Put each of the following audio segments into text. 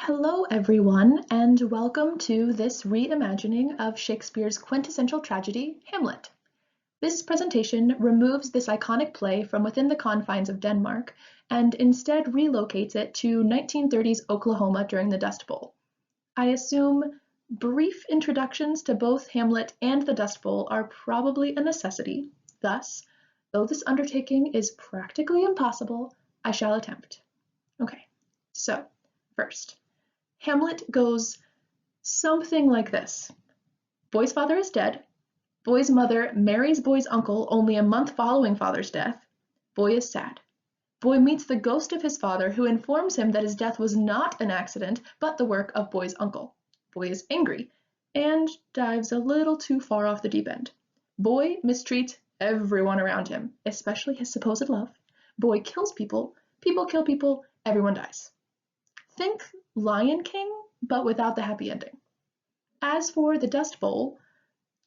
Hello, everyone, and welcome to this reimagining of Shakespeare's quintessential tragedy, Hamlet. This presentation removes this iconic play from within the confines of Denmark and instead relocates it to 1930s Oklahoma during the Dust Bowl. I assume brief introductions to both Hamlet and the Dust Bowl are probably a necessity. Thus, though this undertaking is practically impossible, I shall attempt. Okay, so first, Hamlet goes something like this. Boy's father is dead. Boy's mother marries boy's uncle only a month following father's death. Boy is sad. Boy meets the ghost of his father, who informs him that his death was not an accident, but the work of boy's uncle. Boy is angry and dives a little too far off the deep end. Boy mistreats everyone around him, especially his supposed love. Boy kills people, people kill people, everyone dies. Think Lion King, but without the happy ending. As for the Dust Bowl,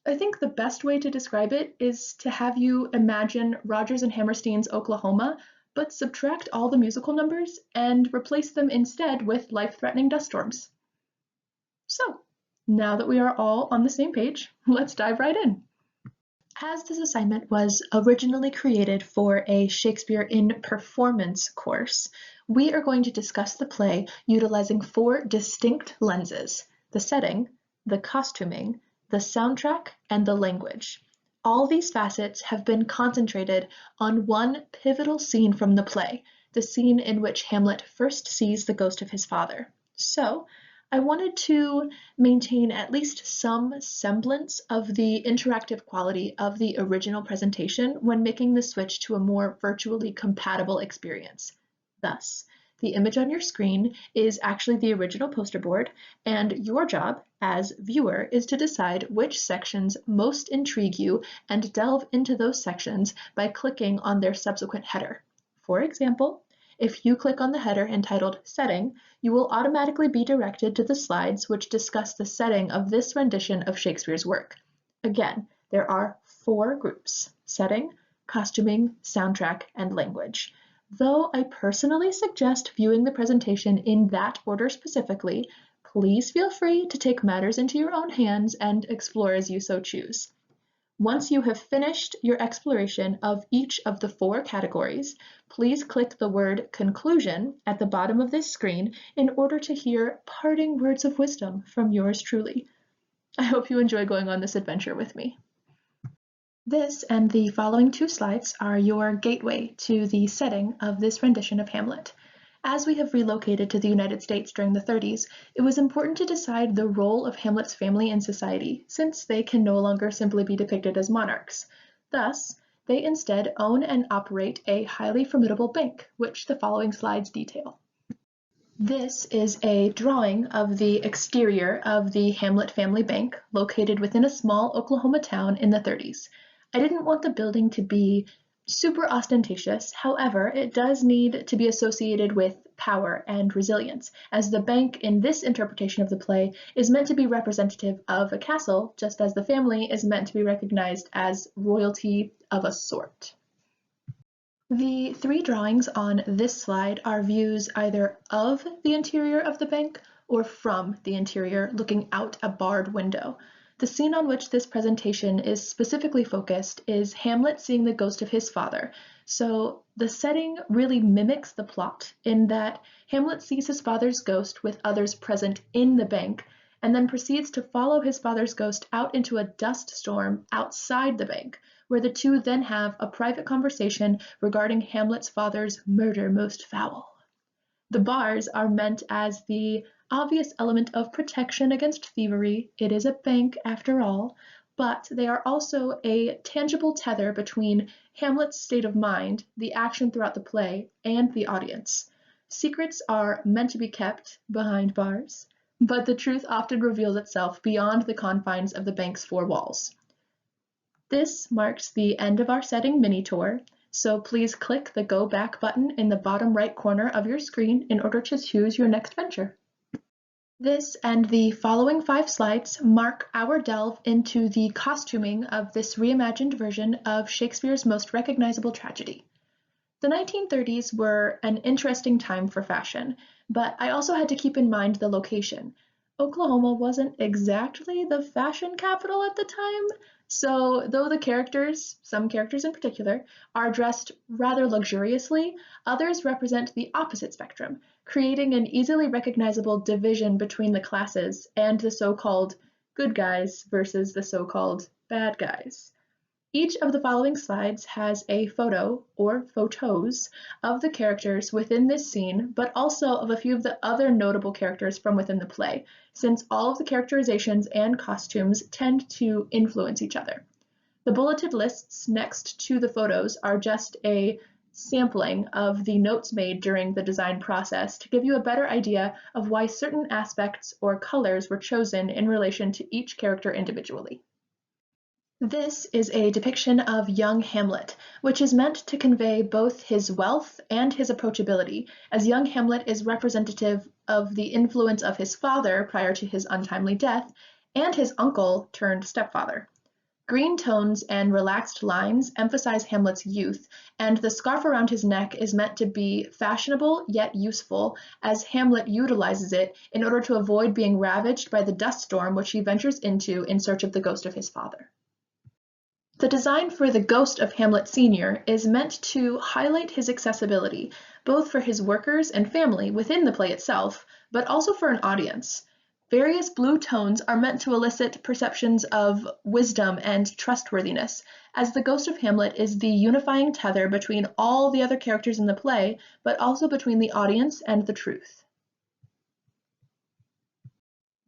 I think the best way to describe it is to have you imagine Rodgers and Hammerstein's Oklahoma, but subtract all the musical numbers and replace them instead with life-threatening dust storms. So, now that we are all on the same page, let's dive right in. As this assignment was originally created for a Shakespeare in Performance course, we are going to discuss the play utilizing 4 distinct lenses: the setting, the costuming, the soundtrack, and the language. All these facets have been concentrated on one pivotal scene from the play, the scene in which Hamlet first sees the ghost of his father. So, I wanted to maintain at least some semblance of the interactive quality of the original presentation when making the switch to a more virtually compatible experience. Thus, the image on your screen is actually the original poster board, and your job as viewer is to decide which sections most intrigue you and delve into those sections by clicking on their subsequent header. For example, if you click on the header entitled Setting, you will automatically be directed to the slides which discuss the setting of this rendition of Shakespeare's work. Again, there are 4 groups: setting, costuming, soundtrack, and language. Though I personally suggest viewing the presentation in that order specifically, please feel free to take matters into your own hands and explore as you so choose. Once you have finished your exploration of each of the 4 categories, please click the word Conclusion at the bottom of this screen in order to hear parting words of wisdom from yours truly. I hope you enjoy going on this adventure with me. This and the following 2 slides are your gateway to the setting of this rendition of Hamlet. As we have relocated to the United States during the 30s, it was important to decide the role of Hamlet's family in society, since they can no longer simply be depicted as monarchs. Thus, they instead own and operate a highly formidable bank, which the following slides detail. This is a drawing of the exterior of the Hamlet family bank, located within a small Oklahoma town in the 30s. I didn't want the building to be super ostentatious. However, it does need to be associated with power and resilience, as the bank in this interpretation of the play is meant to be representative of a castle, just as the family is meant to be recognized as royalty of a sort. The 3 drawings on this slide are views either of the interior of the bank or from the interior, looking out a barred window. The scene on which this presentation is specifically focused is Hamlet seeing the ghost of his father. So the setting really mimics the plot in that Hamlet sees his father's ghost with others present in the bank, and then proceeds to follow his father's ghost out into a dust storm outside the bank, where the two then have a private conversation regarding Hamlet's father's murder most foul. The bars are meant as the obvious element of protection against thievery. It is a bank after all, but they are also a tangible tether between Hamlet's state of mind, the action throughout the play, and the audience. Secrets are meant to be kept behind bars, but the truth often reveals itself beyond the confines of the bank's 4 walls. This marks the end of our setting mini tour, so please click the Go Back button in the bottom right corner of your screen in order to choose your next venture. This and the following 5 slides mark our delve into the costuming of this reimagined version of Shakespeare's most recognizable tragedy. The 1930s were an interesting time for fashion. but I also had to keep in mind the location. Oklahoma wasn't exactly the fashion capital at the time, so though the characters, some characters in particular, are dressed rather luxuriously, others represent the opposite spectrum, creating an easily recognizable division between the classes and the so-called good guys versus the so-called bad guys. Each of the following slides has a photo, or photos, of the characters within this scene, but also of a few of the other notable characters from within the play, since all of the characterizations and costumes tend to influence each other. The bulleted lists next to the photos are just a sampling of the notes made during the design process to give you a better idea of why certain aspects or colors were chosen in relation to each character individually. This is a depiction of young Hamlet, which is meant to convey both his wealth and his approachability, as young Hamlet is representative of the influence of his father prior to his untimely death, and his uncle turned stepfather. Green tones and relaxed lines emphasize Hamlet's youth, and the scarf around his neck is meant to be fashionable yet useful, as Hamlet utilizes it in order to avoid being ravaged by the dust storm which he ventures into in search of the ghost of his father. The design for the ghost of Hamlet Sr. is meant to highlight his accessibility, both for his workers and family within the play itself, but also for an audience. Various blue tones are meant to elicit perceptions of wisdom and trustworthiness, as the ghost of Hamlet is the unifying tether between all the other characters in the play, but also between the audience and the truth.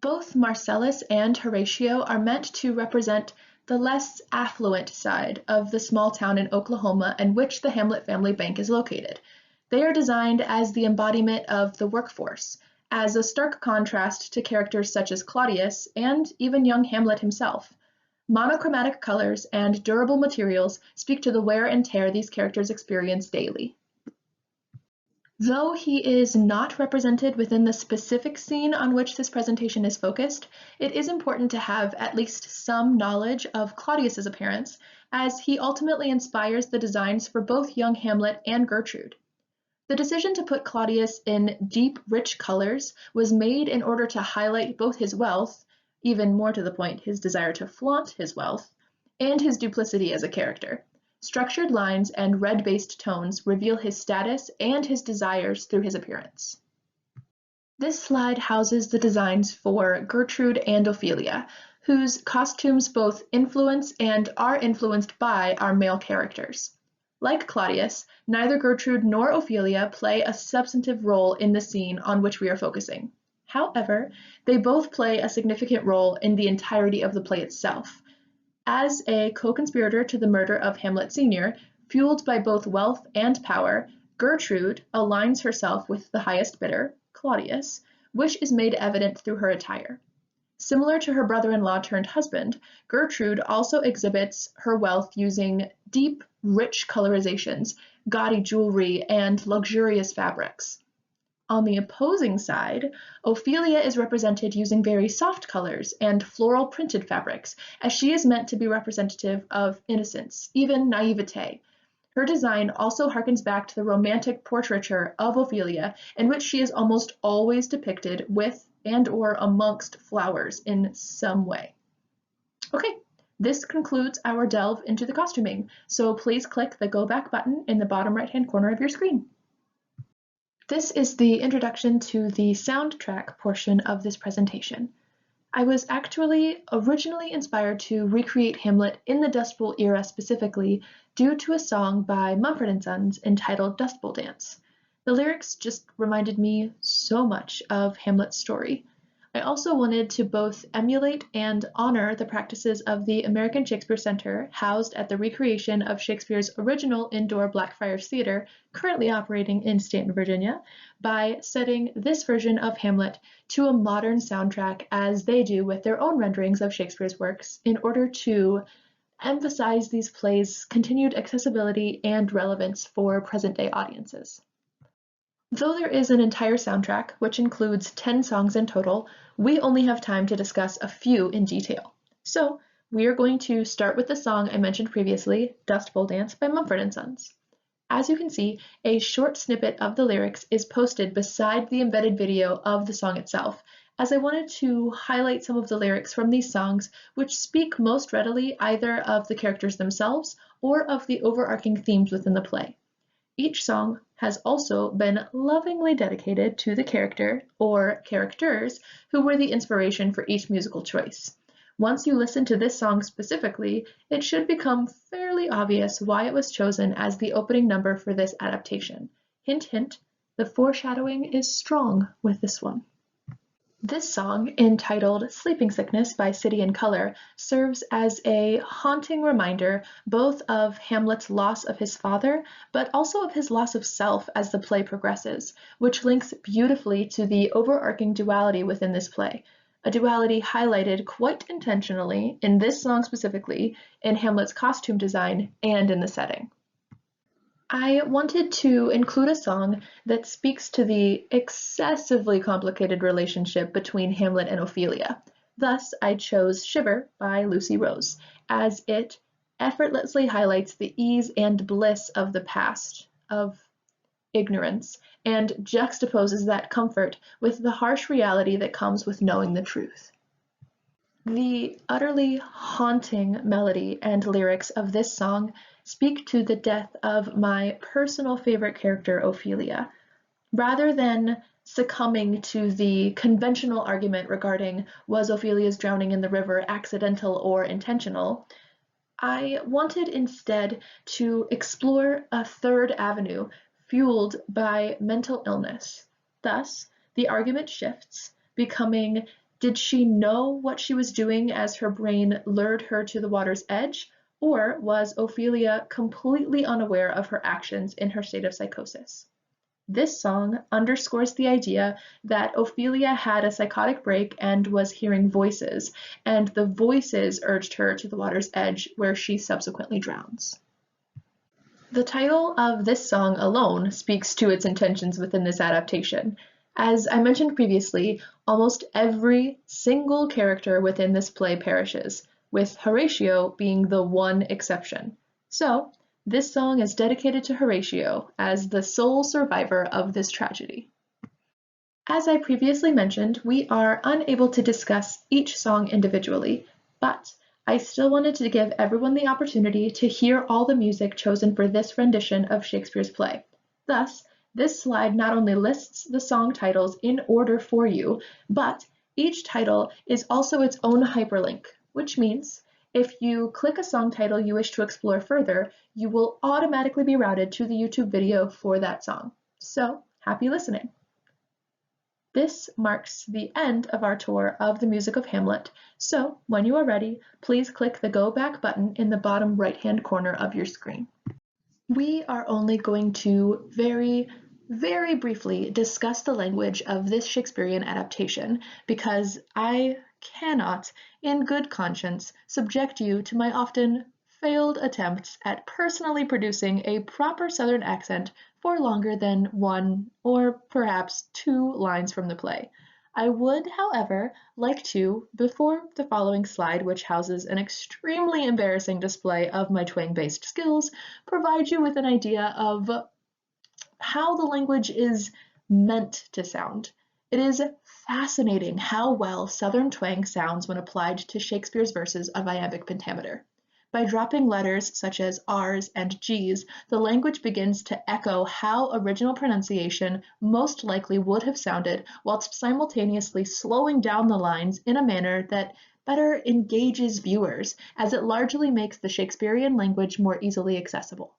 Both Marcellus and Horatio are meant to represent the less affluent side of the small town in Oklahoma in which the Hamlet family bank is located. They are designed as the embodiment of the workforce, as a stark contrast to characters such as Claudius and even young Hamlet himself. Monochromatic colors and durable materials speak to the wear and tear these characters experience daily. Though he is not represented within the specific scene on which this presentation is focused, it is important to have at least some knowledge of Claudius's appearance, as he ultimately inspires the designs for both young Hamlet and Gertrude. The decision to put Claudius in deep, rich colors was made in order to highlight both his wealth, even more to the point, his desire to flaunt his wealth, and his duplicity as a character. Structured lines and red-based tones reveal his status and his desires through his appearance. This slide houses the designs for Gertrude and Ophelia, whose costumes both influence and are influenced by our male characters. Like Claudius, neither Gertrude nor Ophelia play a substantive role in the scene on which we are focusing. However, they both play a significant role in the entirety of the play itself. As a co-conspirator to the murder of Hamlet Sr., fueled by both wealth and power, Gertrude aligns herself with the highest bidder, Claudius, which is made evident through her attire. Similar to her brother-in-law turned husband, Gertrude also exhibits her wealth using deep, rich colorizations, gaudy jewelry, and luxurious fabrics. On the opposing side, Ophelia is represented using very soft colors and floral printed fabrics, as she is meant to be representative of innocence, even naivete. Her design also harkens back to the romantic portraiture of Ophelia, in which she is almost always depicted with and/or amongst flowers in some way. Okay, this concludes our delve into the costuming, so please click the Go Back button in the bottom right-hand corner of your screen. This is the introduction to the soundtrack portion of this presentation. I was actually originally inspired to recreate Hamlet in the Dust Bowl era specifically due to a song by Mumford & Sons entitled Dust Bowl Dance. The lyrics just reminded me so much of Hamlet's story. I also wanted to both emulate and honor the practices of the American Shakespeare Center housed at the recreation of Shakespeare's original indoor Blackfriars Theater, currently operating in Stanton, Virginia, by setting this version of Hamlet to a modern soundtrack as they do with their own renderings of Shakespeare's works in order to emphasize these plays' continued accessibility and relevance for present-day audiences. Though there is an entire soundtrack, which includes 10 songs in total, we only have time to discuss a few in detail. So we are going to start with the song I mentioned previously, Dust Bowl Dance by Mumford & Sons. As you can see, a short snippet of the lyrics is posted beside the embedded video of the song itself, as I wanted to highlight some of the lyrics from these songs which speak most readily either of the characters themselves or of the overarching themes within the play. Each song has also been lovingly dedicated to the character or characters who were the inspiration for each musical choice. Once you listen to this song specifically, it should become fairly obvious why it was chosen as the opening number for this adaptation. Hint, hint, the foreshadowing is strong with this one. This song, entitled Sleeping Sickness by City and Colour, serves as a haunting reminder both of Hamlet's loss of his father, but also of his loss of self as the play progresses, which links beautifully to the overarching duality within this play, a duality highlighted quite intentionally in this song specifically, in Hamlet's costume design, and in the setting. I wanted to include a song that speaks to the excessively complicated relationship between Hamlet and Ophelia. Thus, I chose Shiver by Lucy Rose, as it effortlessly highlights the ease and bliss of the past, of ignorance, and juxtaposes that comfort with the harsh reality that comes with knowing the truth. The utterly haunting melody and lyrics of this song speak to the death of my personal favorite character, Ophelia. Rather than succumbing to the conventional argument regarding was Ophelia's drowning in the river accidental or intentional, I wanted instead to explore a third avenue fueled by mental illness. Thus, the argument shifts, becoming, did she know what she was doing as her brain lured her to the water's edge, or was Ophelia completely unaware of her actions in her state of psychosis? This song underscores the idea that Ophelia had a psychotic break and was hearing voices, and the voices urged her to the water's edge, where she subsequently drowns. The title of this song alone speaks to its intentions within this adaptation. As I mentioned previously, almost every single character within this play perishes, with Horatio being the one exception. So, this song is dedicated to Horatio as the sole survivor of this tragedy. As I previously mentioned, we are unable to discuss each song individually, but I still wanted to give everyone the opportunity to hear all the music chosen for this rendition of Shakespeare's play. Thus, this slide not only lists the song titles in order for you, but each title is also its own hyperlink, which means if you click a song title you wish to explore further, you will automatically be routed to the YouTube video for that song. So, happy listening! This marks the end of our tour of the music of Hamlet, so when you are ready, please click the Go Back button in the bottom right-hand corner of your screen. We are only going to very briefly discuss the language of this Shakespearean adaptation because I cannot, in good conscience, subject you to my often failed attempts at personally producing a proper Southern accent for longer than one or perhaps two lines from the play. I would, however, like to, before the following slide, which houses an extremely embarrassing display of my twang-based skills, provide you with an idea of how the language is meant to sound. It is fascinating how well Southern twang sounds when applied to Shakespeare's verses of Iambic pentameter. By dropping letters such as R's and G's, the language begins to echo how original pronunciation most likely would have sounded, whilst simultaneously slowing down the lines in a manner that better engages viewers, as it largely makes the Shakespearean language more easily accessible.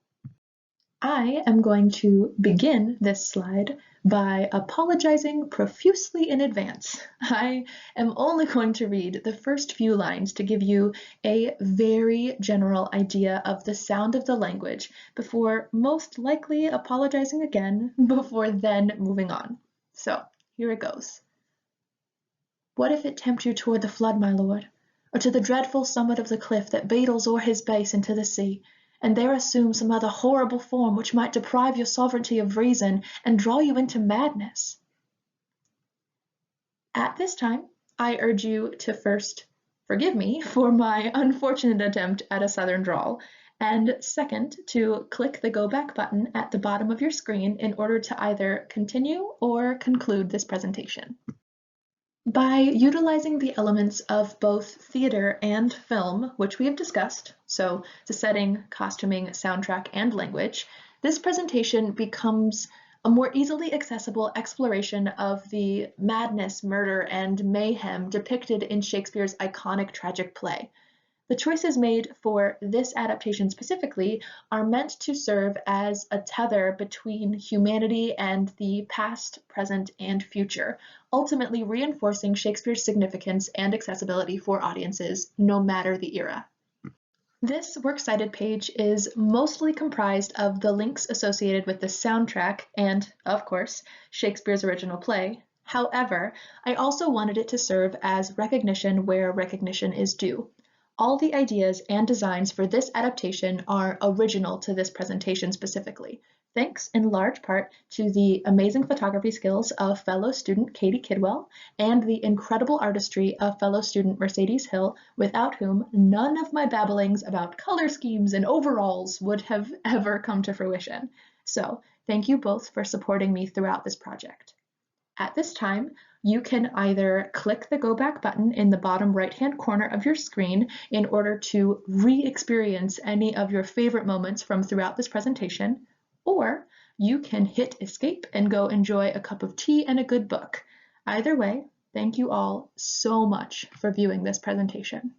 I am going to begin this slide by apologizing profusely in advance. I am only going to read the first few lines to give you a very general idea of the sound of the language before most likely apologizing again before then moving on. So here it goes. What if it tempt you toward the flood, my lord, or to the dreadful summit of the cliff that beetles o'er his base into the sea, and there assume some other horrible form which might deprive your sovereignty of reason and draw you into madness? At this time, I urge you to first forgive me for my unfortunate attempt at a Southern drawl, And second, to click the Go Back button at the bottom of your screen in order to either continue or conclude this presentation. By utilizing the elements of both theater and film, which we have discussed, so the setting, costuming, soundtrack, and language, this presentation becomes a more easily accessible exploration of the madness, murder, and mayhem depicted in Shakespeare's iconic tragic play. The choices made for this adaptation specifically are meant to serve as a tether between humanity and the past, present, and future, ultimately reinforcing Shakespeare's significance and accessibility for audiences, no matter the era. This Works Cited page is mostly comprised of the links associated with the soundtrack and, of course, Shakespeare's original play. However, I also wanted it to serve as recognition where recognition is due. All the ideas and designs for this adaptation are original to this presentation specifically, thanks in large part to the amazing photography skills of fellow student Katie Kidwell and the incredible artistry of fellow student Mercedes Hill, without whom none of my babblings about color schemes and overalls would have ever come to fruition. So thank you both for supporting me throughout this project. At this time, you can either click the Go Back button in the bottom right-hand corner of your screen in order to re-experience any of your favorite moments from throughout this presentation, or you can hit escape and go enjoy a cup of tea and a good book. Either way, thank you all so much for viewing this presentation.